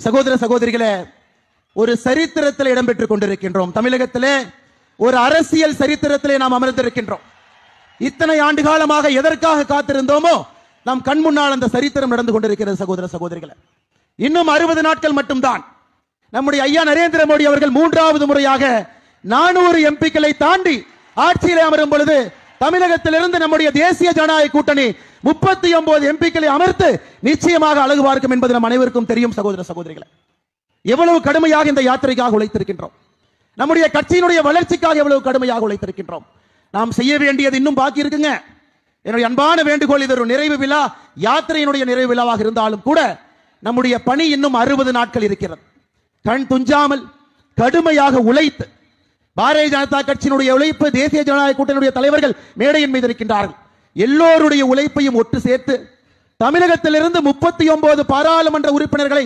சகோதர சகோதரிகளே, ஒரு சரித்திரத்தில் இடம்பெற்றுக் கொண்டிருக்கின்றோம். தமிழகத்திலே ஒரு அரசியல் சரித்திரத்திலே நாம் அமர்ந்திருக்கின்றோம். இத்தனை ஆண்டு காலமாக எதற்காக காத்திருந்தோமோ நம் கண் முன்னால் அந்த சரித்திரம் நடந்து கொண்டிருக்கிறது. சகோதர சகோதரிகளே, இன்னும் 60 நாட்கள் மட்டும்தான் நம்முடைய ஐயா நரேந்திர மோடி அவர்கள் 3வது முறையாக 400 எம்பிக்களை தாண்டி ஆட்சியிலே அமரும் பொழுது தமிழகத்திலிருந்து நம்முடைய தேசிய ஜனநாயக கூட்டணி 39 எம்பிக்களை அமர்த்து நிச்சயமாக அழகு பார்க்கும் என்பது நம் அனைவருக்கும் தெரியும். சகோதர சகோதரிகளே, எவ்வளவு கடுமையாக இந்த யாத்திரைக்காக உழைத்திருக்கின்றோம். நம்முடைய கட்சியினுடைய வளர்ச்சிக்காக எவ்வளவு கடுமையாக உழைத்திருக்கின்றோம். நாம் செய்ய வேண்டியது இன்னும் பாக்கி இருக்குங்க. என்னுடைய அன்பான வேண்டுகோள், இது ஒரு நிறைவு விழா, யாத்திரையினுடைய நிறைவு விழாவாக இருந்தாலும் கூட நம்முடைய பணி இன்னும் 60 நாட்கள் இருக்கிறது. கண் துஞ்சாமல் கடுமையாக உழைத்து பாரதிய ஜனதா கட்சியினுடைய உழைப்பு, தேசிய ஜனநாயக கூட்டணியுடைய தலைவர்கள் மேடையின் மீது இருக்கின்றார்கள். எல்லோருடைய உழைப்பையும் ஒட்டு சேர்த்து தமிழகத்திலிருந்து 39 பாராளுமன்ற உறுப்பினர்களை